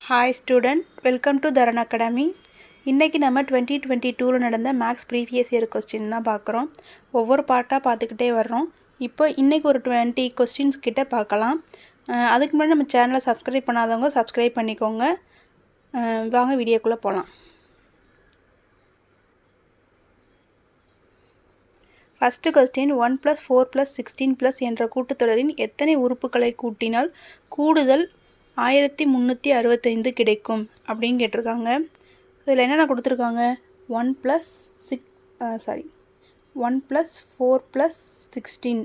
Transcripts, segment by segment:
Hi student, welcome to Dharan academy. இன்றைக்கி நம்ம 2022 நடந்த மேக்ஸ் ப்ரீவியஸ் இயர் கொஸ்டின் தான் பார்க்குறோம். ஒவ்வொரு பார்ட்டாக பார்த்துக்கிட்டே வர்றோம். இப்போ இன்றைக்கி ஒரு 20 கொஸ்டின்ஸ் கிட்டே பார்க்கலாம். அதுக்கு முன்னாடி நம்ம சேனலை சப்ஸ்கிரைப் பண்ணாதவங்க சப்ஸ்கிரைப் பண்ணிக்கோங்க. வாங்க வீடியோக்குள்ளே போகலாம். ஃபஸ்ட்டு கொஸ்டின், 1 + 4 + 16 என்ற கூட்டுத்தொடரின் எத்தனை உறுப்புகளை கூட்டினால் கூடுதல் 1365 கிடைக்கும் அப்படின்னு கேட்டிருக்காங்க. இதில் என்னென்ன கொடுத்துருக்காங்க, 1 + 4 + 16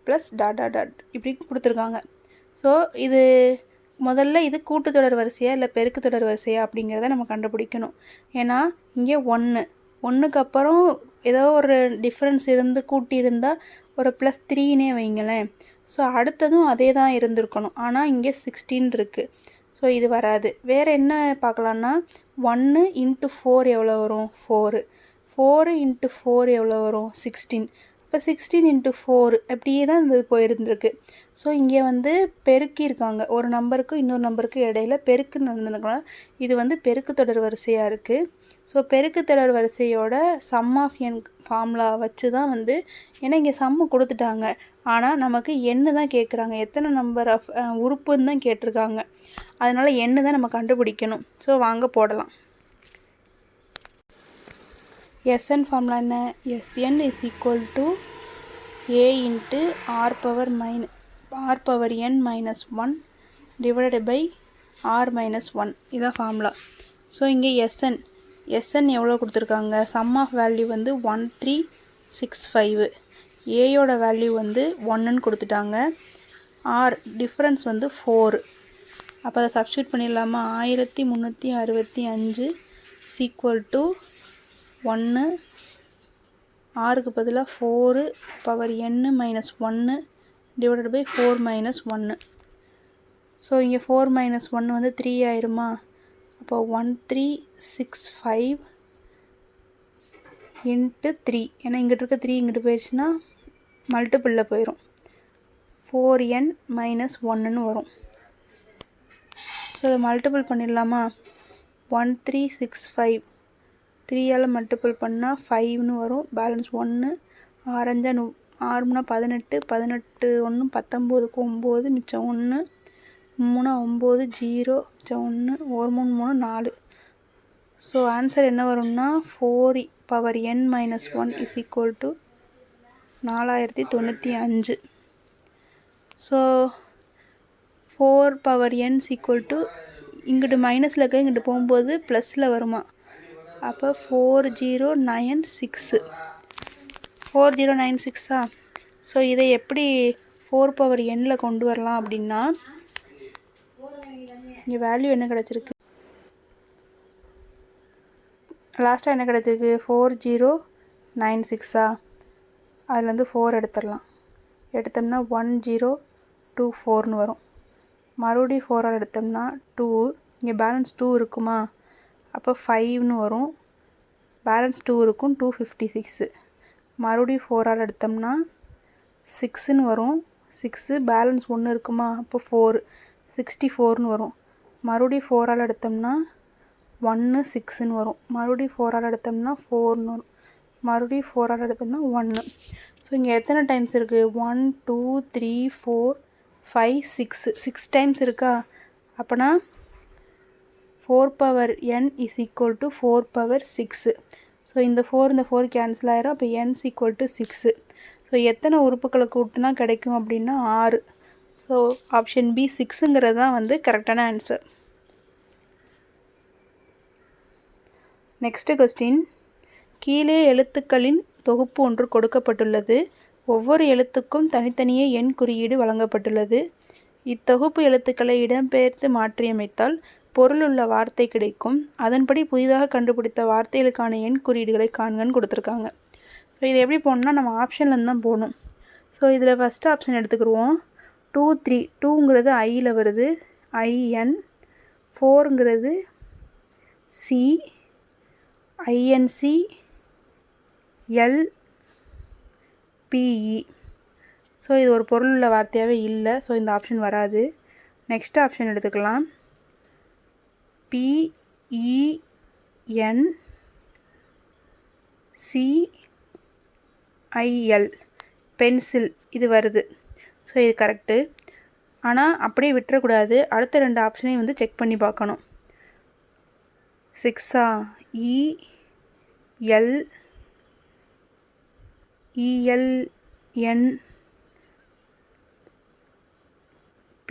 +... இப்படி கொடுத்துருக்காங்க. ஸோ இது முதல்ல இது கூட்டுத்தொடர் வரிசையா இல்லை பெருக்குத்தொடர் வரிசையா அப்படிங்கிறத நம்ம கண்டுபிடிக்கணும். ஏன்னா இங்கே ஒன்றுக்கு அப்புறம் ஏதோ ஒரு டிஃப்ரென்ஸ் இருந்து கூட்டியிருந்தால் ஒரு +3னே வைங்களேன். ஸோ அடுத்ததும் அதே தான் இருந்திருக்கணும். ஆனால் இங்கே 16 இருக்குது. ஸோ இது வராது. வேறு என்ன பார்க்கலான்னா, 1 × 4 எவ்வளோ வரும்? 4 × 4 எவ்வளோ வரும்? 16. இப்போ 16 × 4 அப்படியே தான் இது போயிருந்துருக்கு. ஸோ இங்கே பெருக்கியிருக்காங்க. ஒரு நம்பருக்கு இன்னொரு நம்பருக்கு இடையில பெருக்கு நடந்துருக்கலாம். இது பெருக்குத்தொடர் வரிசையாக இருக்குது. ஸோ பெருக்குத்தொடர் வரிசையோட சம் ஆஃப் என் ஃபார்முலா வச்சு தான் ஏன்னா இங்கே சம்மு கொடுத்துட்டாங்க, ஆனால் நமக்கு எண்ணு தான் கேட்குறாங்க. எத்தனை நம்பர் ஆஃப் உறுப்புன்னு தான் கேட்டிருக்காங்க. அதனால் எண்ணு தான் நம்ம கண்டுபிடிக்கணும். ஸோ வாங்க போடலாம். Sn ஃபார்முலா என்ன? Sn = a × r⁻n−1 divided by r−1. இதான் ஃபார்முலா. ஸோ இங்கே Sn எவ்வளோ கொடுத்துருக்காங்க? Sum of value 1365. ஏயோட வேல்யூ 1ன்னு கொடுத்துட்டாங்க. R difference 4. அப்போ அதை சப்ஸ்டியூட் பண்ணிடலாமா? 1365 = 1. ஆருக்கு பதிலாக 4⁻n−1 டிவைடட் பை 4−1. ஸோ இங்கே 4−1 3 ஆயிருமா? அப்போ 1365 × 3. ஏன்னா இங்கிட்ட இருக்க 3 இங்கிட்டு போயிடுச்சுன்னா மல்டிபிளில் போயிடும். 4n−1ன்னு வரும். ஸோ அதை மல்டிபிள் பண்ணிடலாமா? 1365 3ஆல் மல்டிபிள் பண்ணால் 5ன்னு வரும். பேலன்ஸ் 1. 6 3 18 18 1 19 9 மிச்சம் 1 3 9 0 மிச்சம் 1 1 3 3 4. ஸோ ஆன்சர் என்ன வரும்னா 4n−1 = 4095. ஸோ 4n இங்கிட்டு மைனஸில் இருக்க இங்கிட்டு போகும்போது ப்ளஸில் வருமா? அப்போ 4096. 4096. ஸோ இதை எப்படி 4n கொண்டு வரலாம் அப்படின்னா, இங்கே வேல்யூ என்ன கிடச்சிருக்கு? லாஸ்ட்டாக என்ன கிடச்சிருக்கு? 4096. அதுலேருந்து 4 எடுத்துடலாம். எடுத்தோம்னா 1024ன்னு வரும். மறுபடியும் 4ஆல் எடுத்தோம்னா 2. இங்கே பேலன்ஸ் 2 இருக்குமா? அப்போ 5ன்னு வரும். பேலன்ஸ் 2 இருக்கும். 256. மறுபடியும் 4ஆல் எடுத்தோம்னா 6ன்னு வரும். 6 பேலன்ஸ் 1 இருக்குமா? அப்போ 4 64ன்னு வரும். மறுபடியும் 4ஆல் எடுத்தோம்னா 1 6ன்னு வரும். மறுபடியும் 4ஆல் எடுத்தோம்னா 4ன்னு வரும். மறுபடியும் 4ஆல் எடுத்தோம்னா 1. ஸோ இங்கே எத்தனை டைம்ஸ் இருக்குது? 1 2 3 4 5 6 டைம்ஸ் இருக்கா? அப்போனா 4n = 4/6. ஸோ இந்த 4 கேன்சல் ஆயிரும். அப்போ n = 6. ஸோ எத்தனை உறுப்புகளை கூட்டினா கிடைக்கும் அப்படின்னா 6. ஸோ ஆப்ஷன் பி 6ங்கிறது தான் கரெக்டான ஆன்சர். நெக்ஸ்ட் கொஸ்டின், கீழே எழுத்துக்களின் தொகுப்பு ஒன்று கொடுக்கப்பட்டுள்ளது. ஒவ்வொரு எழுத்துக்கும் தனித்தனியே எண் குறியீடு வழங்கப்பட்டுள்ளது. இத்தொகுப்பு எழுத்துக்களை இடம்பெயர்த்து மாற்றியமைத்தால் பொருளுள்ள வார்த்தை கிடைக்கும். அதன்படி புதிதாக கண்டுபிடித்த வார்த்தைகளுக்கான எண் குறியீடுகளை காண்கன்னு கொடுத்துருக்காங்க. ஸோ இது எப்படி போகணுன்னா, நம்ம ஆப்ஷன்லேருந்து தான் போகணும். ஸோ இதில் ஃபஸ்ட்டு ஆப்ஷன் எடுத்துக்கிடுவோம். 2 3. 2ங்கிறது ஐயில் வருது, IN. 4ங்கிறது C, INC, LPE. So இது ஒரு பொருள் உள்ள வார்த்தையாகவே இல்லை. ஸோ இந்த ஆப்ஷன் வராது. நெக்ஸ்ட் ஆப்ஷன் எடுத்துக்கலாம். PENCIL பென்சில் இது வருது. ஸோ இது கரெக்டு. ஆனால் அப்படியே விட்டுறக்கூடாது, அடுத்த 2 ஆப்ஷனையும் வந்து செக் பண்ணி பார்க்கணும். 6 ELP.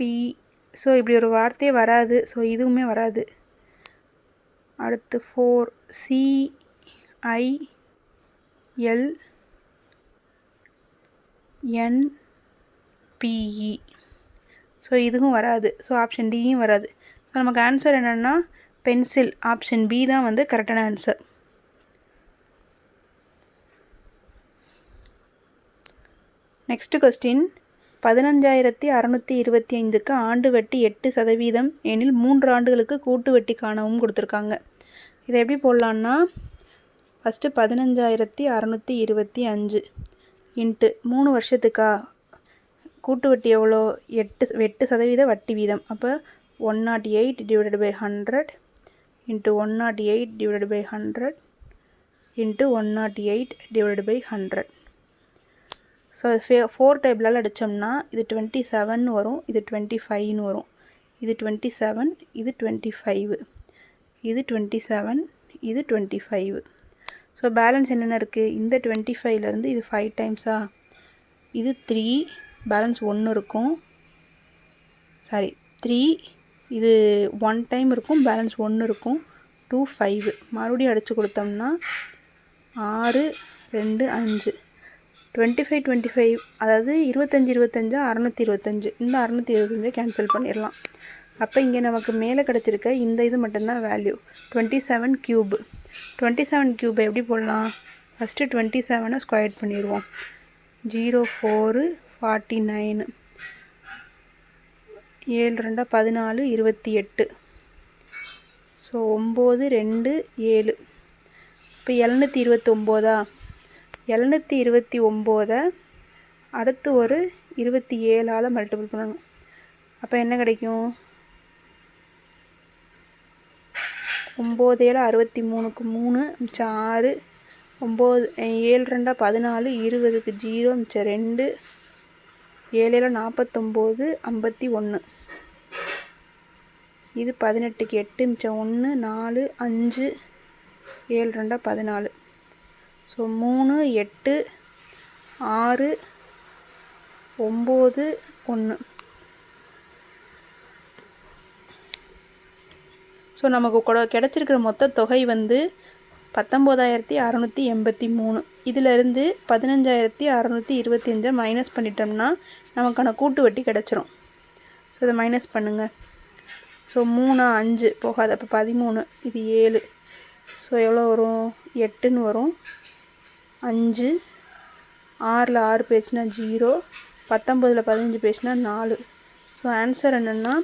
ஸோ இப்படி ஒரு வார்த்தையே வராது. ஸோ இதுவுமே வராது. அடுத்து 4 CILNPE. ஸோ இதுவும் வராது. ஸோ ஆப்ஷன் டியும் வராது. ஸோ நமக்கு ஆன்சர் என்னென்னா பென்சில், ஆப்ஷன் பி தான் வந்து கரெக்டான ஆன்சர். நெக்ஸ்ட் கொஸ்டின், 15,625க்கு ஆண்டு வட்டி 8% எனில் 3 ஆண்டுகளுக்கு கூட்டு வட்டி காணவும் கொடுத்துருக்காங்க. இதை எப்படி போடலான்னா, ஃபஸ்ட்டு 15,625 இன்ட்டு 3 வருஷத்துக்கா கூட்டு வட்டி எவ்வளோ, 8% வட்டி வீதம். அப்போ 108 divided by 100 into 108 divided by 100 into 108 divided by 100. So 4 டேபிளால் அடித்தோம்னா இது 27 வரும், இது 25 வரும், இது 27, இது 25, இது 27, இது 25. ஸோ பேலன்ஸ் என்னென்ன இருக்குது, இந்த 25லேருந்து இது 5 டைம்ஸா, இது 3, பேலன்ஸ் 1 இருக்கும், சாரி 3, இது 1 டைம் இருக்கும், பேலன்ஸ் 1 இருக்கும், 2, 5. மறுபடியும் அடித்து கொடுத்தோம்னா 6, 2, 5, 25, 25, அதாவது 25, 25, 625. இந்த 625 கேன்சல் பண்ணிடலாம். அப்போ இங்கே நமக்கு மேலே கிடச்சிருக்க இந்த இது மட்டும்தான் வேல்யூ, 27 கியூப். 27 கியூப் எப்படி போடலாம், ஃபஸ்ட்டு 27 ஸ்கொயர் பண்ணிடுவோம். 0, 4, 49, 7, 2, 14, 28. ஸோ 9, 2, 7. இப்போ 729. 729 அடுத்து ஒரு 27ஆல் மல்டிபிள் பண்ணணும். அப்போ என்ன கிடைக்கும், 9 7 63க்கு 3 மிச்சம் 6, 9 7 2 14, 20க்கு 0 மிச்சம் 2, 7 7 49, 51. இது 18க்கு 8 மிச்சம் 1, 4, 5, 7 2 14. ஸோ 3, 8, 6, 9, 1. ஸோ நமக்கு கிடச்சிருக்கிற மொத்த தொகை வந்து 19,683. இதிலிருந்து 15,625 மைனஸ் பண்ணிட்டோம்னா நமக்கான கூட்டு வட்டி கிடச்சிரும். ஸோ இதை மைனஸ் பண்ணுங்கள். ஸோ 3, 5 போகாது, அப்போ 13, இது 7. ஸோ எவ்வளோ வரும், 8ன்னு வரும். 5, 6ல் 6 பேசினா 0, 19ல் 15 பேசினா 4. ஸோ ஆன்சர் என்னென்னா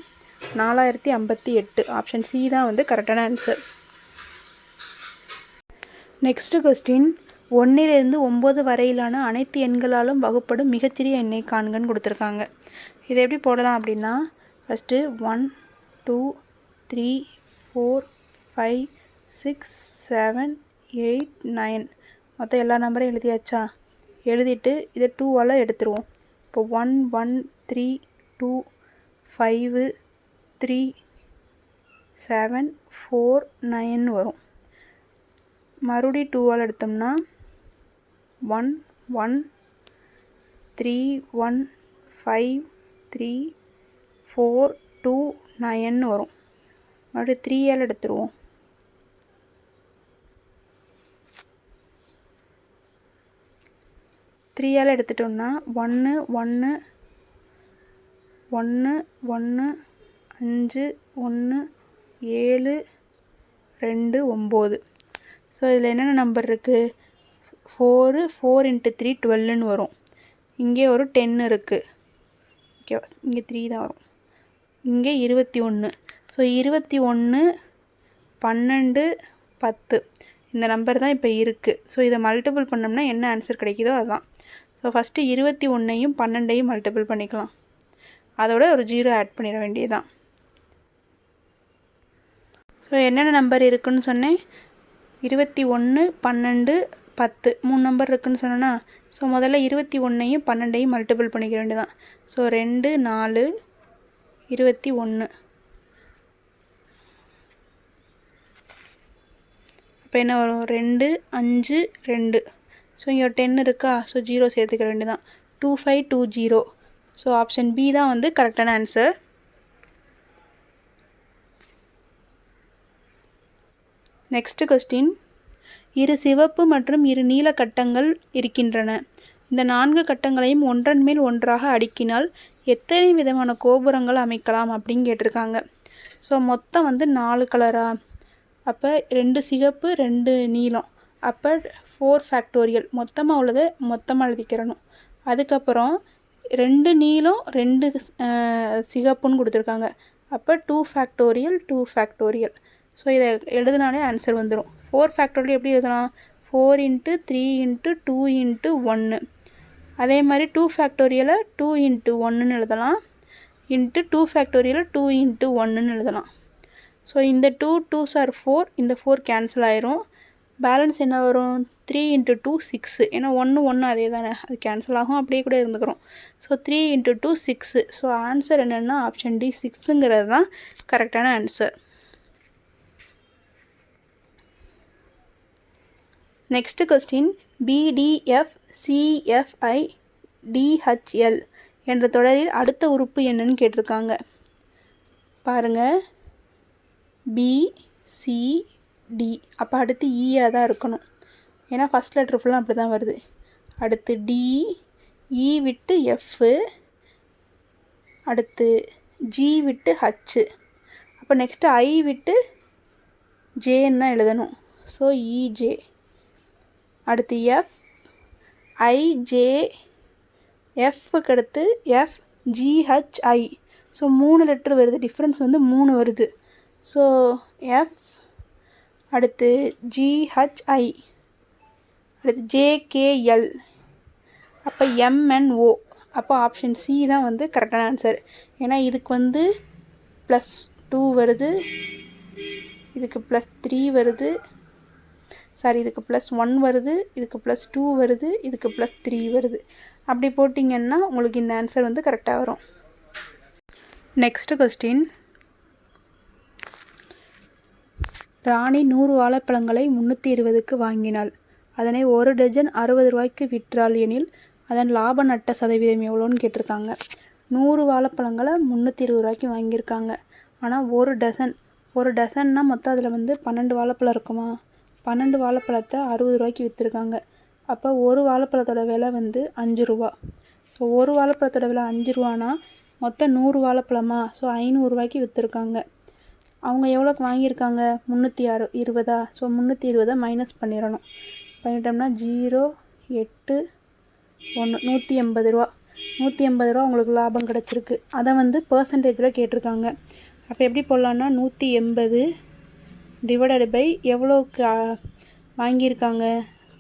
4058. ஆப்ஷன் சி தான் வந்து கரெக்டான ஆன்சர். நெக்ஸ்ட் கொஸ்டின், 1லிருந்து 9 வரையிலான அனைத்து எண்களாலும் வகுப்படும் மிகச்சிறிய எண்ணை காண்கன்னு கொடுத்துருக்காங்க. இதை எப்படி போடலாம் அப்படின்னா, ஃபஸ்ட்டு 1, 2, 3, 4, 5, 6, 7, 8, 9 மொத்தம் எல்லா நம்பரையும் எழுதியாச்சா, எழுதிட்டு இதை 2ஆல் எடுத்துருவோம். இப்போ 1, 1, 3, 2, 5, 3, 7, 4, 9 வரும். மறுபடியும் 2ஆல் எடுத்தோம்னா 1, 1, 3, 1, 5, 3, 4, 2, 9 வரும். மறுபடியும் 3ஆல் எடுத்துருவோம். 3ஆல் எடுத்துட்டோம்னா 1, 1, 1, 1, 5, 1, 7, 2, 9. ஸோ இதில் என்னென்ன நம்பர் இருக்குது, 4, 4 × 3 12ன்னு வரும். இங்கே ஒரு 10 இருக்குது, ஓகேவா, இங்கே 3 தான் வரும். இங்கே 21. ஸோ 21, 12, 10 இந்த நம்பர் தான் இப்போ இருக்குது. ஸோ இதை மல்டிபிள் பண்ணோம்னா என்ன ஆன்சர் கிடைக்குதோ அதுதான். ஸோ ஃபஸ்ட்டு 21ஐயும் 12ஐயும் மல்டிபிள் பண்ணிக்கலாம், அதோட ஒரு 0 ஆட் பண்ணிட வேண்டியதுதான். ஸோ ஸோ என்னென்ன நம்பர் இருக்குதுன்னு சொன்னேன், 21, 12, 10 3 நம்பர் இருக்குதுன்னு சொன்னேன்னா, ஸோ முதல்ல 21ஐயும் 12ஐயும் மல்டிபிள் பண்ணிக்க வேண்டியதான். ஸோ 2, 4, 21. இப்போ என்ன வரும், 2, 5, 2. ஸோ இங்கே ஒரு 10 இருக்கா, ஸோ 0 சேர்த்துக்க வேண்டியதான். 2520. ஸோ ஆப்ஷன் பி தான் வந்து கரெக்டான ஆன்சர். நெக்ஸ்ட் கொஸ்டின், இரு சிவப்பு மற்றும் இரு நீல கட்டங்கள் இருக்கின்றன. இந்த 4 கட்டங்களையும் ஒன்றன் மேல் ஒன்றாக அடுக்கினால் எத்தனை விதமான கோபுரங்கள் அமைக்கலாம் அப்படின்னு கேட்டிருக்காங்க. ஸோ மொத்தம் வந்து 4 கலரா, அப்போ 2 சிகப்பு 2 நீலம், அப்போ 4 ஃபேக்டோரியல் மொத்தமாக உள்ளதை மொத்தமாக எழுதிக்கிறணும். அதுக்கப்புறம் 2 நீலம் 2 சிகப்புன்னு கொடுத்துருக்காங்க, அப்போ 2 ஃபேக்டோரியல் 2 ஃபேக்டோரியல். ஸோ இதை எழுதுனாலே ஆன்சர் வந்துடும். 4 ஃபேக்டோரியல் எப்படி எழுதலாம், 4 × 3 × 2 × 1. அதே மாதிரி 2 ஃபேக்டோரியலை 2 × 1ன்னு எழுதலாம், இன்ட்டு 2 ஃபேக்டோரியலை 2 × 1ன்னு எழுதலாம். ஸோ இந்த 2 2s are 4, இந்த 4 கேன்சல் ஆயிரும். பேலன்ஸ் என்ன வரும், 3 × 2 6. ஏன்னா 1 1 அதே தானே, அது கேன்சல் ஆகும், அப்படியே கூட இருந்துக்கிறோம். ஸோ 3 × 2 6. ஸோ ஆன்சர் என்னென்னா ஆப்ஷன் டி 6ங்கிறது தான் கரெக்டான ஆன்சர். நெக்ஸ்ட் கொஸ்டின், BDFCFIDHL என்ற தொடரில் அடுத்த உறுப்பு என்னன்னு கேட்டிருக்காங்க. பாருங்கள், BCD, அப்போ அடுத்து ஈயாக தான் இருக்கணும், ஏன்னா ஃபஸ்ட் லெட்ரு ஃபுல்லாக அப்படி தான் வருது. அடுத்து D, E விட்டு F, அடுத்து G விட்டு H, அப்போ நெக்ஸ்ட்டு I விட்டு Jன்னு தான் எழுதணும். So EJ. அடுத்து F, IJ, Fக்கு அடுத்து FGHI. ஸோ 3 லெட்ரு வருது, டிஃப்ரென்ஸ் வந்து 3 வருது. ஸோ F, அடுத்து GHI, அடுத்து JKL, அப்போ MNO. அப்போ ஆப்ஷன் சி தான் வந்து கரெக்டான ஆன்சர். ஏன்னா இதுக்கு வந்து +2 வருது, இதுக்கு +3 வருது, சாரி இதுக்கு +1 வருது, இதுக்கு +2 வருது, இதுக்கு +3 வருது. அப்படி போட்டிங்கன்னா உங்களுக்கு இந்த ஆன்சர் வந்து கரெக்டாக வரும். நெக்ஸ்ட் கொஸ்டின், ராணி 100 வாழைப்பழங்களை 320க்கு வாங்கினாள். அதனை 1 டஜன் 60 ரூபாய்க்கு விற்றாள் எனில் அதன் லாப நட்ட சதவீதம் எவ்வளோன்னு கேட்டிருக்காங்க. 100 வாழைப்பழங்களை 320 ரூபாய்க்கு வாங்கியிருக்காங்க. ஆனால் ஒரு டசன்னா மொத்தம் அதில் வந்து 12 வாழைப்பழம் இருக்குமா, 12 வாழைப்பழத்தை 60 ரூபாய்க்கு விற்றுருக்காங்க. அப்போ ஒரு வாழைப்பழத்தோட விலை வந்து 5 ரூபா. ஸோ ஒரு வாழைப்பழத்தோட விலை 5 ரூபானா மொத்தம் 100 வாழைப்பழமா, ஸோ 500 ரூபாய்க்கு விற்றுருக்காங்க. அவங்க எவ்வளோக்கு வாங்கியிருக்காங்க, 320. ஸோ 320 மைனஸ் பண்ணிடணும். பண்ணிட்டோம்னா 0, 8, 1, 180 ரூபா. 180 ரூபா உங்களுக்கு லாபம் கிடச்சிருக்கு. அதை வந்து பர்சன்டேஜில் கேட்டிருக்காங்க. அப்போ எப்படி போடலான்னா 180 டிவைடட் பை எவ்வளோக்கு வாங்கியிருக்காங்க,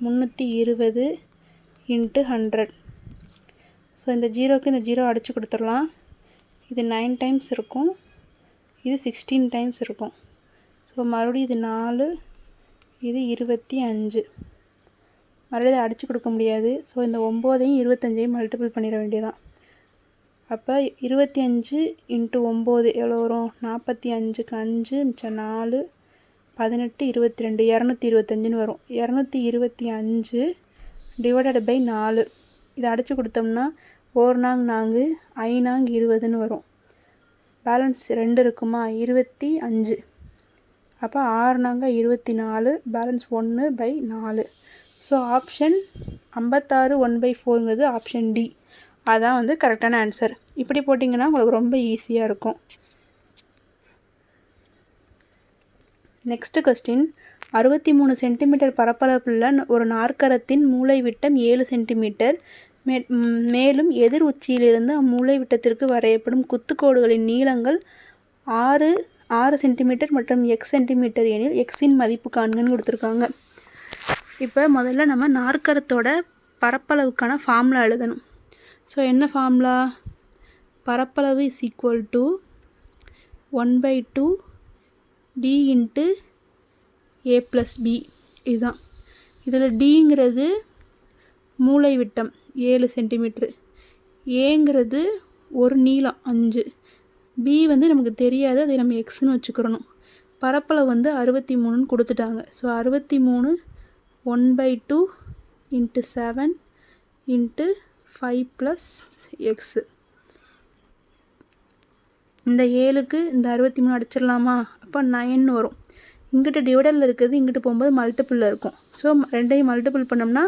320 × 100. ஸோ இந்த 0க்கு இந்த 0 அடித்து கொடுத்துடலாம். இது 9 டைம்ஸ் இருக்கும், இது 16 டைம்ஸ் இருக்கும். ஸோ மறுபடியும் இது 4, இது 25. மறுபடியும் இதை அடித்து கொடுக்க முடியாது. ஸோ இந்த 9ஐயும் 25ஐயும் மல்டிபிள் பண்ணிட வேண்டியதான். அப்போ 25 × 9 எவ்வளோ வரும், 45க்கு 5 மிச்சம் 4, 18, 22, 225ன்னு வரும். 225 டிவைடட் பை 4. இதை அடித்து கொடுத்தோம்னா 1 நாங் 4, 5 நாங் 20ன்னு வரும். பேலன்ஸ் 2 இருக்குமா, 25. அப்போ 6 நாங்க 24, பேலன்ஸ் 1/4. ஸோ ஆப்ஷன் 56 1/4ங்கிறது ஆப்ஷன் டி, அதான் வந்து கரெக்டான ஆன்சர். இப்படி போட்டிங்கன்னா உங்களுக்கு ரொம்ப ஈஸியாக இருக்கும். நெக்ஸ்ட் கொஸ்டின், 63 சென்டிமீட்டர் பரப்பளவுள்ள ஒரு நாற்கரத்தின் மூலை விட்டம் 7 சென்டிமீட்டர், மேலும் எதிர் உச்சியிலிருந்து அம்மூலை விட்டத்திற்கு வரையப்படும் குத்துக்கோடுகளின் நீளங்கள் 6 சென்டிமீட்டர் மற்றும் எக்ஸ் சென்டிமீட்டர் எனில் எக்ஸின் மதிப்பு காண்கன்னு கொடுத்துருக்காங்க. இப்போ முதல்ல நம்ம நாற்கரத்தோட பரப்பளவுக்கான ஃபார்முலா எழுதணும். ஸோ என்ன ஃபார்முலா, பரப்பளவு = 1/2 டி இன்ட்டு ஏ ப்ளஸ் பி இதுதான். இதில் டிங்கிறது மூலை விட்டம் 7 சென்டிமீட்ரு, ஏங்கிறது ஒரு நீளம் 5, பி வந்து நமக்கு தெரியாது, அதை நம்ம எக்ஸ்ன்னு வச்சுக்கிறணும். பரப்பளவு வந்து 63ன்னு கொடுத்துட்டாங்க. So 63 1/2 × 7 × 5 + x. இந்த 7க்கு இந்த 63 அடிச்சிடலாமா? அப்போ 9 வரும். இங்கிட்ட டிவைடரில் இருக்கிறது இங்கிட்டு போகும்போது மல்டிப்பிளில் இருக்கும். ஸோ ரெண்டையும் மல்டிபிள் பண்ணோம்னா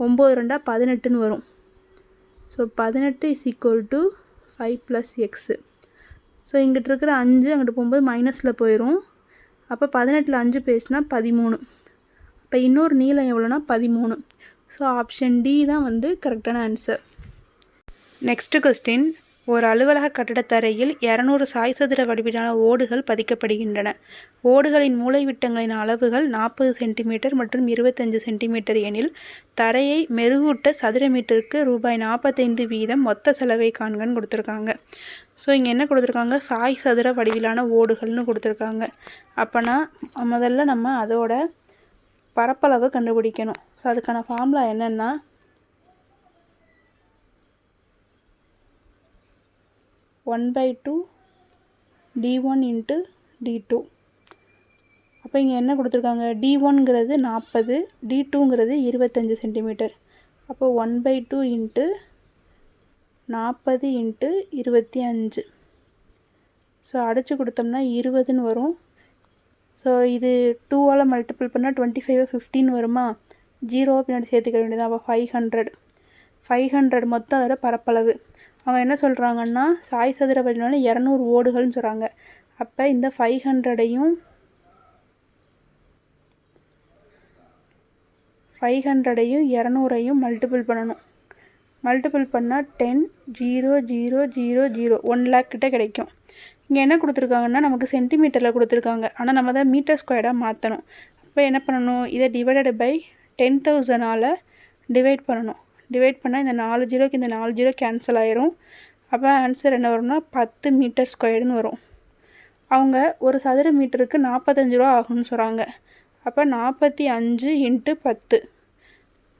9 2 18ன்னு வரும். So 18 = 5 + x. ஸோ இங்கிட்ட இருக்கிற 5 அங்கிட்டு போகும்போது மைனஸில் போயிடும். அப்போ 18ல் 5 பேசினா 13. அப்போ இன்னொரு நீளம் எவ்வளோனா 13. ஸோ ஆப்ஷன் டி தான் வந்து கரெக்டான ஆன்சர். Next question. ஒரு அலுவலக கட்டடத்தரையில் 200 சாய் சதுர வடிவிலான ஓடுகள் பதிக்கப்படுகின்றன. ஓடுகளின் மூலைவிட்டங்களின் அளவுகள் 40 சென்டிமீட்டர் மற்றும் 25 சென்டிமீட்டர் எனில் தரையை மெருகூட்ட சதுர மீட்டருக்கு ரூபாய் 45 வீதம் மொத்த செலவை காண்கன்னு கொடுத்துருக்காங்க. ஸோ இங்கே என்ன கொடுத்துருக்காங்க? சாய் சதுர வடிவிலான ஓடுகள்னு கொடுத்துருக்காங்க. அப்போனா முதல்ல நம்ம அதோட பரப்பளவை கண்டுபிடிக்கணும். ஸோ அதுக்கான ஃபார்முலா என்னென்னா (1/2) d1 × d2. அப்போ இங்கே என்ன கொடுத்துருக்காங்க? d1ங்கிறது 40, d2ங்கிறது 25 சென்டிமீட்டர். அப்போ 1/2 × 40 × 25. ஸோ அடித்து கொடுத்தோம்னா 20ன்னு வரும். ஸோ இது 2ஆல் மல்டிபிள் பண்ணால் 25 15 வருமா? 0 பின்னாடி சேர்த்துக்க வேண்டியது. அப்போ 500 மொத்தம் அதோட பரப்பளவு. அவங்க என்ன சொல்கிறாங்கன்னா சாய் சதுர வடிவிலான 200 ஓடுகள்னு சொல்கிறாங்க. அப்போ இந்த 500ஐயும் 200ஐயும் மல்டிபிள் பண்ணணும். மல்டிபிள் பண்ணால் 10 0 0 0 0 1 லேக் கிட்ட கிடைக்கும். இங்கே என்ன கொடுத்துருக்காங்கன்னா நமக்கு சென்டிமீட்டரில் கொடுத்துருக்காங்க. ஆனால் நம்ம தான் மீட்டர் ஸ்கொயர்டாக மாற்றணும். அப்போ என்ன பண்ணணும்? இதை டிவைடட் பை 10,000ஆல் டிவைட் பண்ணணும். டிவைட் பண்ணால் இந்த 4 0க்கு இந்த 4 0 கேன்சல் ஆயிரும். அப்போ ஆன்சர் என்ன வரும்னா 10 மீட்டர் ஸ்கொயர்டுன்னு வரும். அவங்க ஒரு சதுர மீட்டருக்கு 45 ரூபா ஆகும்னு சொல்கிறாங்க. அப்போ 45 × 10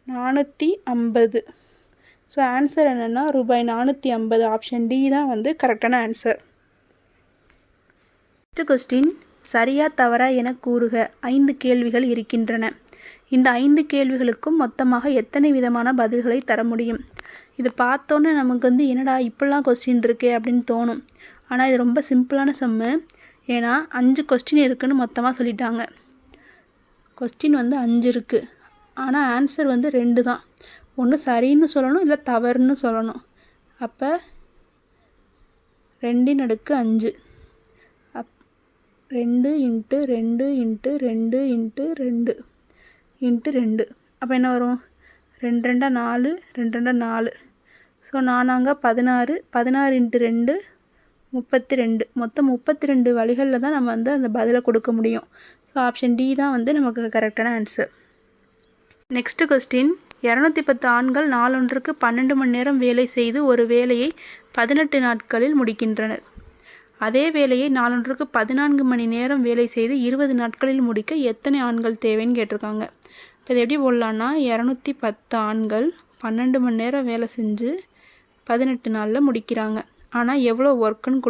450. ஸோ ஆன்சர் என்னென்னா ரூபாய் 450. ஆப்ஷன் டி தான் வந்து கரெக்டான ஆன்சர். Next question. சரியா தவறா என கூறுக. 5 கேள்விகள் இருக்கின்றன. இந்த 5 கேள்விகளுக்கும் மொத்தமாக எத்தனை விதமான பதில்களை தர முடியும்? இது பார்த்தோன்னே நமக்கு வந்து என்னடா இப்படிலாம் கொஸ்டின் இருக்கே அப்படின்னு தோணும். ஆனால் இது ரொம்ப சிம்பிளான சம்மு. ஏன்னா 5 கொஸ்டின் இருக்குதுன்னு மொத்தமாக சொல்லிட்டாங்க. கொஸ்டின் வந்து 5 இருக்குது. ஆனால் ஆன்சர் வந்து 2 தான். ஒன்று சரின்னு சொல்லணும், இல்லை தவறுன்னு சொல்லணும். அப்போ 2/5 2 × 2 × 2 × 2 × 2. அப்போ என்ன வரும்? 2 2 4 2 2 4. ஸோ 4 16 16 × 2 32. மொத்தம் 32 வழிகளில் தான் நம்ம வந்து அந்த பதிலை கொடுக்க முடியும். ஸோ ஆப்ஷன் டி தான் வந்து நமக்கு கரெக்டான ஆன்சர். Next question. 210 ஆண்கள் நாளொன்றுக்கு 12 மணி நேரம் வேலை செய்து ஒரு வேலையை 18 நாட்களில் முடிக்கின்றனர். அதே வேலையை நாளொன்றுக்கு 14 மணி நேரம் வேலை செய்து 20 நாட்களில் முடிக்க எத்தனை ஆண்கள் தேவைன்னு கேட்டிருக்காங்க. இப்போ இது எப்படி போடலான்னா 210 ஆண்கள் 12 மணி நேரம் வேலை செஞ்சு 18 நாளில் முடிக்கிறாங்க. ஆனால் எவ்வளோ ஒர்க்குன்னு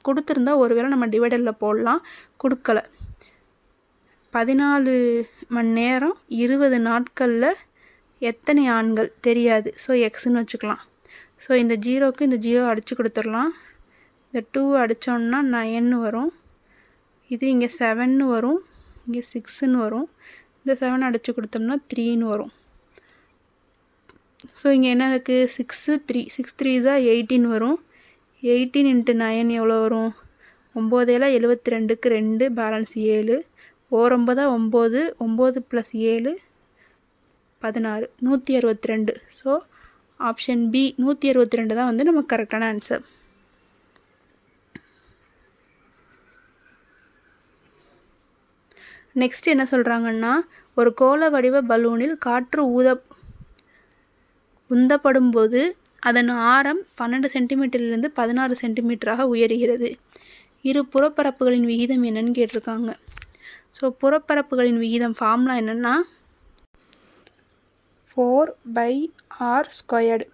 கொடுத்துருந்தா ஒரு வேளை நம்ம டிவைடரில் போடலாம். கொடுக்கல. 14 மணி நேரம் 20 நாட்களில் எத்தனை ஆண்கள் தெரியாது. ஸோ எக்ஸ்ன்னு வச்சுக்கலாம். ஸோ இந்த 0க்கு இந்த 0 அடித்து கொடுத்துடலாம். இந்த 2 அடித்தோன்னா 9 வரும். இது இங்கே 7ன்னு வரும். இங்கே 6ன்னு வரும். இந்த 7 அடித்து கொடுத்தோம்னா 3ன்னு வரும். ஸோ இங்கே என்ன இருக்குது? 6 3 6 3 18 வரும். 18 × 9 எவ்வளோ வரும்? 9 7 72க்கு 2 பேலன்ஸ் 7. 9 9 9 + 7 16 162. ஸோ ஆப்ஷன் பி 162 தான் வந்து நமக்கு கரெக்டான ஆன்சர். நெக்ஸ்ட் என்ன சொல்கிறாங்கன்னா ஒரு கோள வடிவ பலூனில் காற்று உந்தப்படும் போது அதன் ஆரம் 12 சென்டிமீட்டரிலிருந்து 16 சென்டிமீட்டராக உயர்கிறது. இரு புறப்பரப்புகளின் விகிதம் என்னன்னு கேட்டிருக்காங்க. ஸோ புறப்பரப்புகளின் விகிதம் ஃபார்முலா என்னென்னா 4/r².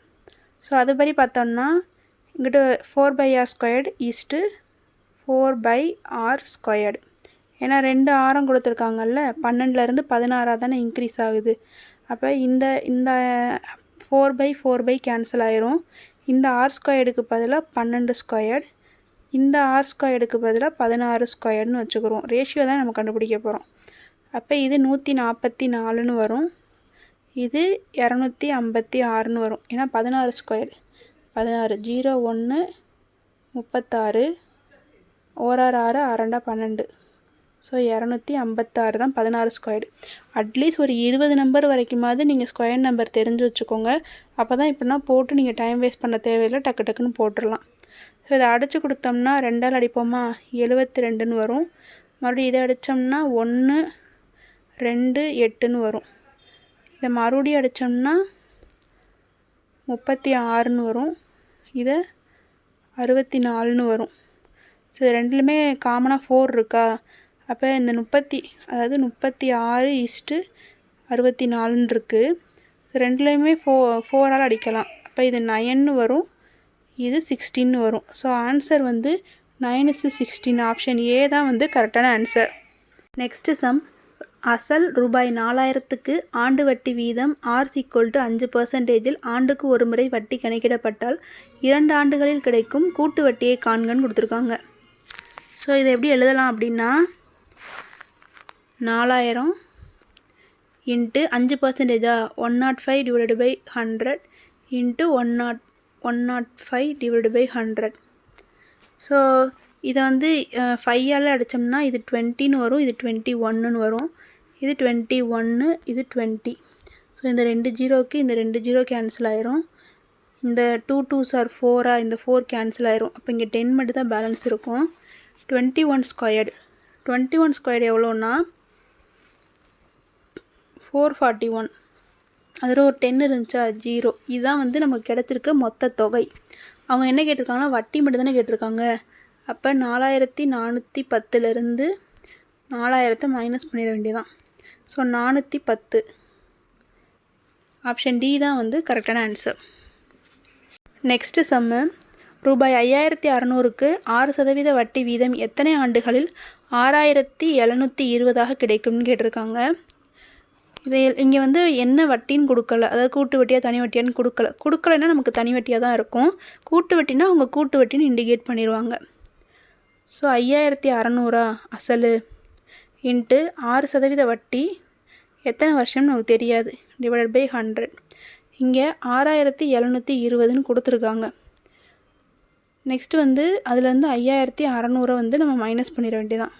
ஸோ அதுபடி பார்த்தோம்னா இங்கிட்ட 4/r² ஈஸ்ட்டு 4/r². ஏன்னா 2 ஆரம் கொடுத்துருக்காங்கல்ல, 12லேருந்து 16 தானே இன்க்ரீஸ் ஆகுது. அப்போ இந்த 4/4 கேன்சல் ஆயிரும். இந்த r²க்கு பதிலாக 12², இந்த r²க்கு பதிலாக 16² வச்சுக்கிறோம். ரேஷியோ தான் நம்ம கண்டுபிடிக்க போகிறோம். அப்போ இது 144 வரும், இது 256 வரும். ஏன்னா 16², 16 0 1 36, 1 6 6 12. ஸோ 256 தான் 16². அட்லீஸ்ட் ஒரு 20 நம்பர் வரைக்குமாவது நீங்கள் ஸ்கொயர் நம்பர் தெரிஞ்சு வச்சுக்கோங்க. அப்போ தான் இப்படின்னா போட்டு நீங்கள் டைம் வேஸ்ட் பண்ண தேவையில்லை, டக்கு டக்குன்னு போட்டுடலாம். ஸோ இதை அடித்து கொடுத்தோம்னா 2ஆல் அடிப்போமா, 72 வரும். மறுபடியும் இதை அடித்தோம்னா 1 2 8 வரும். இதை மறுபடியும் அடித்தோம்னா 36 வரும், இதை 64 வரும். ஸோ ரெண்டுலேயுமே காமனாக 4 இருக்கா, அப்போ இந்த 36/64 இருக்குது. ஸோ ரெண்டுலேயுமே 4ஆல் அடிக்கலாம். அப்போ இது 9 வரும், இது 16 வரும். ஸோ ஆன்சர் வந்து 9/16. ஆப்ஷன் ஏ தான் வந்து கரெக்டான ஆன்சர். Next some. அசல் ரூபாய் 4000க்கு ஆண்டு வட்டி வீதம் r=5% ஆண்டுக்கு ஒரு முறை வட்டி கணக்கிடப்பட்டால் 2 ஆண்டுகளில் கிடைக்கும் கூட்டு வட்டியை காண்கன்னு கொடுத்துருக்காங்க. ஸோ இதை எப்படி எழுதலாம் அப்படின்னா 4000 இன்ட்டு 5%, 105/100 இன்ட்டு 105/100. ஸோ இதை வந்து 5ஆல் அடித்தோம்னா இது 20 வரும், இது 21 வரும், இது 21, இது 20. ஸோ இந்த 2 ஜீரோக்கு இந்த 2 ஜீரோ கேன்சல் ஆயிரும். இந்த 2 2s are 4, இந்த 4 கேன்சல் ஆயிரும். அப்போ இங்கே 10 மட்டும் தான் பேலன்ஸ் இருக்கும். 21² எவ்வளோன்னா 441. அதில் ஒரு 10 இருந்துச்சா, 0. இதுதான் வந்து நமக்கு கிடச்சிருக்க மொத்த தொகை. அவங்க என்ன கேட்டிருக்காங்கன்னா வட்டி மட்டும் தானே கேட்டிருக்காங்க. அப்போ 4410லேருந்து 4000 மைனஸ் பண்ணிட வேண்டியதான். ஸோ 410. ஆப்ஷன் டி தான் வந்து கரெக்டான ஆன்சர். நெக்ஸ்ட்டு சம்மு. ரூபாய் 5600க்கு 6% வட்டி வீதம் எத்தனை ஆண்டுகளில் 6720 கிடைக்கும்னு கேட்டிருக்காங்க. இது இங்கே வந்து என்ன வட்டின்னு கொடுக்கல, அதாவது கூட்டு வட்டியாக தனி வட்டியான்னு கொடுக்கலைன்னா நமக்கு தனி வட்டியாக தான் இருக்கும். கூட்டு வட்டினா அவங்க கூட்டு வட்டின்னு இண்டிகேட் பண்ணிடுவாங்க. ஸோ 5600 அசல் இன்ட்டு 6% வட்டி எத்தனை வருஷம்னு நமக்கு தெரியாது, /100. இங்கே 6720ன்னு கொடுத்துருக்காங்க. நெக்ஸ்ட்டு வந்து அதுலேருந்து 5600 வந்து நம்ம மைனஸ் பண்ணிட வேண்டியதான்.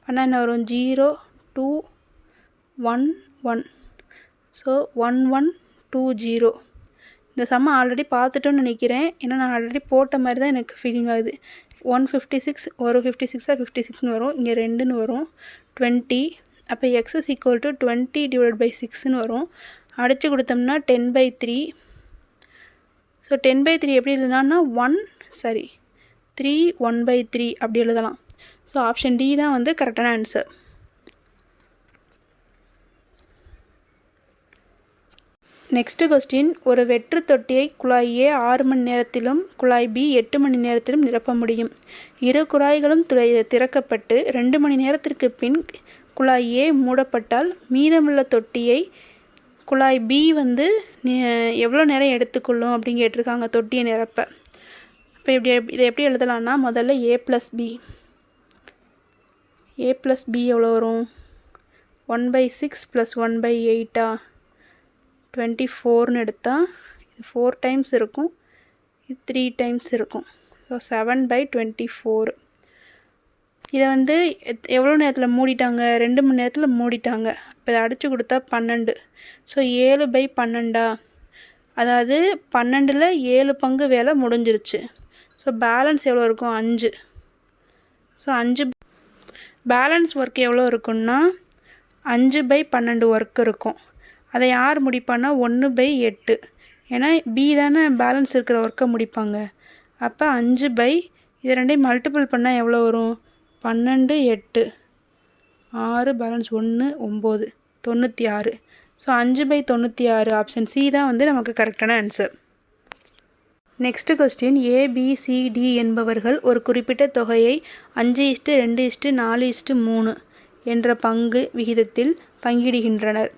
பண்ணால் என்ன வரும், 0 2 1 1. ஸோ 1120. இந்த சம்மை ஆல்ரெடி பார்த்துட்டோன்னு நினைக்கிறேன், ஏன்னா நான் ஆல்ரெடி போட்ட மாதிரி தான் எனக்கு ஃபீலிங் ஆகுது. 156 ஒரு 56 56ன்னு வரும், இங்கே 2ன்னு வரும், 20. அப்போ x = 20/6ன்னு வரும். அடித்து கொடுத்தோம்னா 10/3. ஸோ 10/3 எப்படி எழுதலாம்னா 3 1/3 அப்படி எழுதலாம். ஸோ ஆப்ஷன் டி தான் வந்து கரெக்டான ஆன்சர். Next question. ஒரு வெற்று தொட்டியை குழாய் ஏ 6 மணி நேரத்திலும் குழாய் பி 8 மணி நேரத்திலும் நிரப்ப முடியும். இரு குழாய்களும் திறக்கப்பட்டு 2 மணி நேரத்திற்கு பின் குழாய் ஏ மூடப்பட்டால் மீதமுள்ள தொட்டியை குழாய் பி வந்து எவ்வளோ நேரம் எடுத்துக்கொள்ளும் அப்படின்னு கேட்டிருக்காங்க தொட்டியை நிரப்ப. இப்போ இதை எப்படி எழுதலாம்னா முதல்ல a + b எவ்வளோ வரும், 1/6 + 1/8 24ன்னு எடுத்தால் இது 4 டைம்ஸ் இருக்கும், இது 3 டைம்ஸ் இருக்கும். ஸோ 7/24. இதை வந்து எவ்வளோ நேரத்தில் மூடிட்டாங்க, 2 மணி நேரத்தில் மூடிட்டாங்க. இப்போ இதை அடித்து கொடுத்தா 12. ஸோ 7/12, அதாவது 12ல் 7 பங்கு வேலை முடிஞ்சிருச்சு. ஸோ பேலன்ஸ் எவ்வளோ இருக்கும், 5. ஸோ 5 பேலன்ஸ் ஒர்க் எவ்வளோ இருக்குன்னா 5/12 ஒர்க் இருக்கும். அதை யார் முடிப்பான்னா 1/8. ஏன்னா பி தானே பேலன்ஸ் இருக்கிற ஒர்க்கை முடிப்பாங்க. அப்போ 5 இது ரெண்டையும் மல்டிபிள் பண்ணால் எவ்வளோ வரும், 12 8. 6 பேலன்ஸ் 1 9 96. ஸோ 5/96 ஆப்ஷன் சி தான் வந்து நமக்கு கரெக்டான ஆன்சர். நெக்ஸ்ட் கொஸ்டின், ஏபிசிடி என்பவர்கள் ஒரு குறிப்பிட்ட தொகையை 5:2:4:3 என்ற பங்கு விகிதத்தில் பங்கிடுகின்றனர்.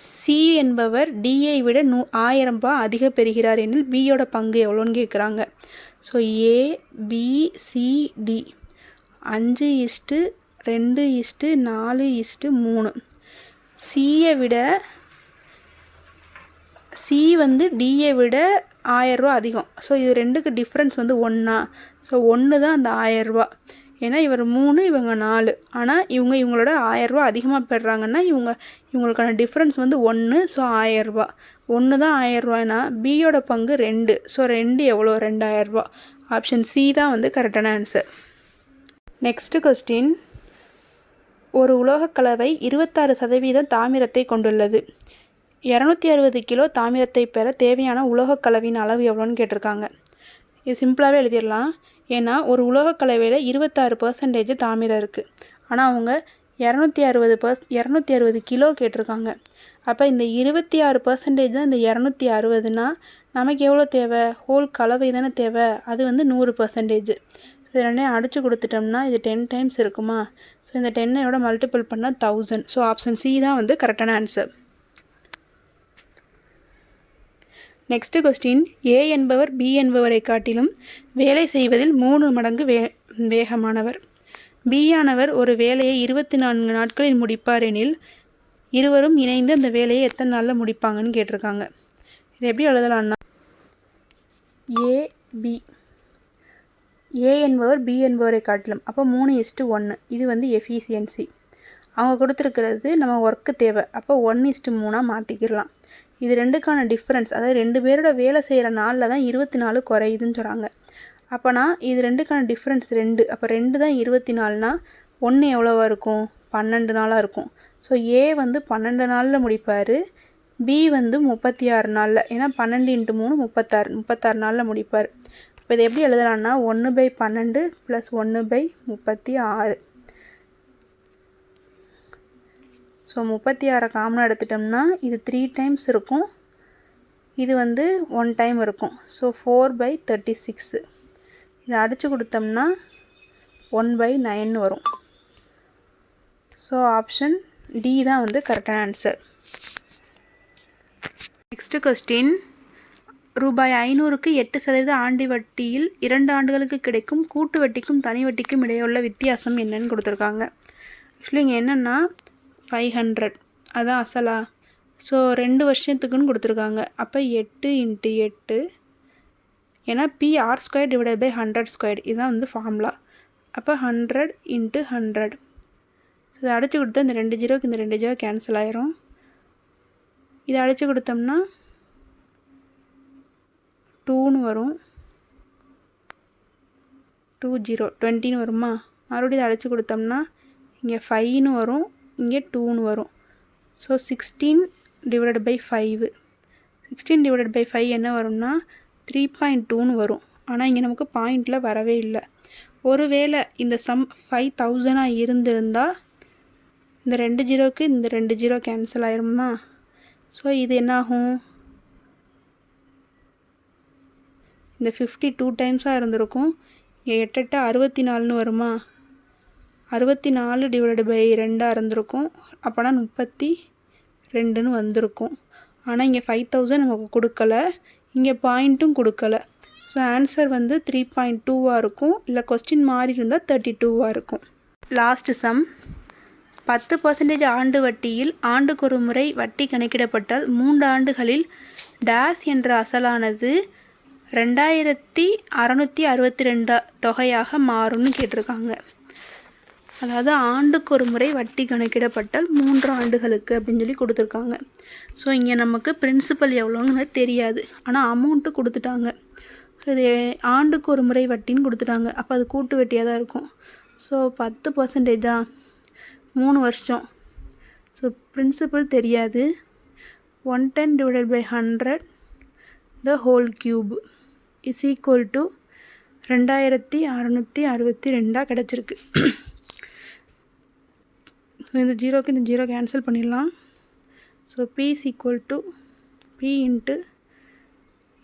சி என்பவர் டியை விட 1000 ரூபாய் அதிக பெறுகிறார் எனில் பியோட பங்கு எவ்வளோன்னு கேட்குறாங்க. So ABCD 5:2:4:3. சியை விட சி வந்து டியை விட 1000 ரூபா அதிகம். ஸோ இது ரெண்டுக்கு டிஃப்ரென்ஸ் வந்து 1. ஸோ 1 தான் அந்த 1000 ரூபா. ஏன்னா இவர் 3 இவங்க 4. ஆனால் இவங்களோட 1000 ரூபா அதிகமாக பெறுறாங்கன்னா இவங்களுக்கான டிஃப்ரென்ஸ் வந்து 1. ஸோ 1000 ரூபா. 1 தான் 1000 ரூபாய்னா பியோட பங்கு 2. ஸோ 2 எவ்வளோ? 2000 ரூபா. ஆப்ஷன் சி தான் வந்து கரெக்டான ஆன்சர். நெக்ஸ்ட் கொஸ்டின், ஒரு உலோகக்கலவை 26% தாமிரத்தை கொண்டுள்ளது. 260 கிலோ தாமிரத்தை பெற தேவையான உலோகக்கலவையின் அளவு எவ்வளோன்னு கேட்டிருக்காங்க. இது சிம்பிளாகவே எழுதிடலாம். ஏன்னா ஒரு உலோகக்கலவையில் 26% தாமிரம் இருக்குது. ஆனால் அவங்க 260 கிலோ கேட்டிருக்காங்க. அப்போ இந்த 26% தான் இந்த 260னா நமக்கு எவ்வளோ தேவை? ஹோல் கலவை தானே தேவை. அது வந்து 100%. இது ரெண்டையும் அடித்து கொடுத்துட்டோம்னா இது 10 டைம்ஸ் இருக்குமா. ஸோ இந்த 10 மல்டிபிள் பண்ணால் 1000. ஸோ ஆப்ஷன் சி தான் வந்து கரெக்டான ஆன்சர். நெக்ஸ்ட் கொஸ்டின், ஏ என்பவர் பி என்பவரை காட்டிலும் வேலை செய்வதில் 3 மடங்கு வேகமானவர். பி ஆனவர் ஒரு வேலையை 24 நாட்களில் முடிப்பார் எனில் இருவரும் இணைந்து அந்த வேலையை எத்தனை நாளில் முடிப்பாங்கன்னு கேட்டிருக்காங்க. இது எப்படி எழுதலாம்னா, ஏ என்பவர் பி என்பவரை காட்டிலும், அப்போ 3:1. இது வந்து எஃபிஷியன்சி. அவங்க கொடுத்துருக்கிறது நம்ம ஒர்க்கு தேவை. அப்போ 1:3 மாற்றிக்கிடலாம். இது ரெண்டுக்கான டிஃப்ரென்ஸ், அதாவது 2 பேரோட வேலை செய்கிற நாளில் தான் 24 குறையுதுன்னு சொல்கிறாங்க. அப்போனா இது ரெண்டுக்கான டிஃப்ரென்ஸ் 2. அப்போ 2 தான் 24னா 1 எவ்வளோவா இருக்கும்? 12 நாளாக இருக்கும். ஸோ ஏ வந்து 12 நாளில் முடிப்பார். பி வந்து 36 நாளில். ஏன்னா 12 × 3 36 நாளில் முடிப்பார். இப்போ இதை எப்படி எழுதலாம்னா 1/12 + 1/36. ஸோ 36 காமனாக எடுத்துட்டோம்னா இது 3 டைம்ஸ் இருக்கும். இது வந்து 1 டைம் இருக்கும். ஸோ 4/36. இதை அடித்து கொடுத்தோம்னா 1/9 வரும். ஸோ ஆப்ஷன் டி தான் வந்து கரெக்டான ஆன்சர். நெக்ஸ்ட் கொஸ்டின், ரூபாய் 500க்கு 8% ஆண்டு வட்டியில் 2 ஆண்டுகளுக்கு கிடைக்கும் கூட்டு வட்டிக்கும் தனி வட்டிக்கும் இடையுள்ள வித்தியாசம் என்னன்னு கொடுத்துருக்காங்க. ஆக்சுவலி இங்கே என்னென்னா 500 அதான் அசலா. ஸோ 2 வருஷத்துக்குன்னு கொடுத்துருக்காங்க. அப்போ 8 × 8. ஏன்னா PR² / 100². இதுதான் வந்து ஃபார்முலா. அப்போ 100 × 100. ஸோ இதை அடித்து கொடுத்தா இந்த 2 ஜீரோக்கு இந்த 2 ஜீரோ கேன்சல் ஆயிரும். இதை அடித்து கொடுத்தோம்னா 2ன்னு வரும். 2 0 20ன்னு வருமா. மறுபடியும் இதை அடித்து கொடுத்தோம்னா இங்கே 5ன்னு வரும், இங்கே 2ன்னு வரும். ஸோ 16/5. 16/5 என்ன வரும்னா 3.2ன்னு வரும். ஆனால் இங்கே நமக்கு பாயிண்டில் வரவே இல்லை. ஒருவேளை இந்த சம் 5000 இருந்திருந்தால் இந்த 2 ஜீரோக்கு இந்த 2 ஜீரோ கேன்சல் ஆயிருமா. ஸோ இது என்னாகும், இந்த 52 டைம்ஸாக இருந்திருக்கும். இங்கே 8 64ன்னு வருமா. 64/2 இருந்திருக்கும். அப்போனா 32ன்னு வந்திருக்கும். ஆனால் இங்கே 5000 நமக்கு கொடுக்கல, இங்கே பாயிண்ட்டும் கொடுக்கல. ஸோ ஆன்சர் வந்து 3.2 இருக்கும். இல்லை கொஸ்டின் மாறி இருந்தால் 32 இருக்கும். லாஸ்ட் சம், 10% ஆண்டு வட்டியில் ஆண்டுக்கு ஒரு முறை வட்டி கணக்கிடப்பட்டால் 3 ஆண்டுகளில் டேஸ் என்ற அசலானது 2662 தொகையாக மாறும்னு கேட்டிருக்காங்க. அதாவது ஆண்டுக்கு ஒரு முறை வட்டி கணக்கிடப்பட்டால் 3 ஆண்டுகளுக்கு அப்படின்னு சொல்லி கொடுத்துருக்காங்க. ஸோ இங்கே நமக்கு பிரின்சிபல் எவ்வளோன்னு தெரியாது, ஆனால் அமௌண்ட்டு கொடுத்துட்டாங்க. ஸோ இது ஆண்டுக்கு ஒரு முறை வட்டின்னு கொடுத்துட்டாங்க. அப்போ அது கூட்டு வட்டியாக தான் இருக்கும். ஸோ 10%, 3 வருஷம். ஸோ பிரின்சிபல் தெரியாது. 110/100 the whole cube is equal to 2662 கிடச்சிருக்கு. ஸோ இந்த ஜீரோக்கு இந்த ஜீரோ கேன்சல் பண்ணிடலாம். So P is equal to P into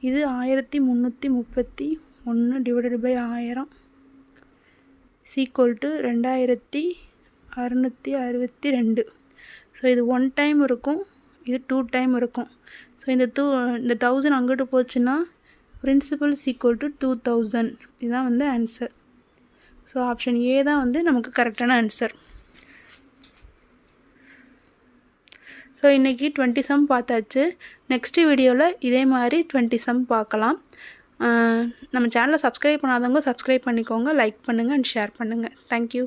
இது 1331 divided by 1000 is equal to 2662. So இது 1 டைம் இருக்கும், இது 2 டைம் இருக்கும். ஸோ இந்த 1000 அங்கிட்டு போச்சுன்னா பிரின்சிபல் is equal to 2000. இதுதான் வந்து ஆன்சர். ஸோ ஆப்ஷன் ஏ தான் வந்து நமக்கு கரெக்டான ஆன்சர். ஸோ இன்றைக்கி 20 சம் பார்த்தாச்சு. நெக்ஸ்ட்டு வீடியோவில் இதே மாதிரி 20 சம் பார்க்கலாம். நம்ம சேனலை சப்ஸ்கிரைப் பண்ணாதவங்க சப்ஸ்கிரைப் பண்ணிக்கோங்க, லைக் பண்ணுங்கள் அண்ட் ஷேர் பண்ணுங்கள். தேங்க்யூ.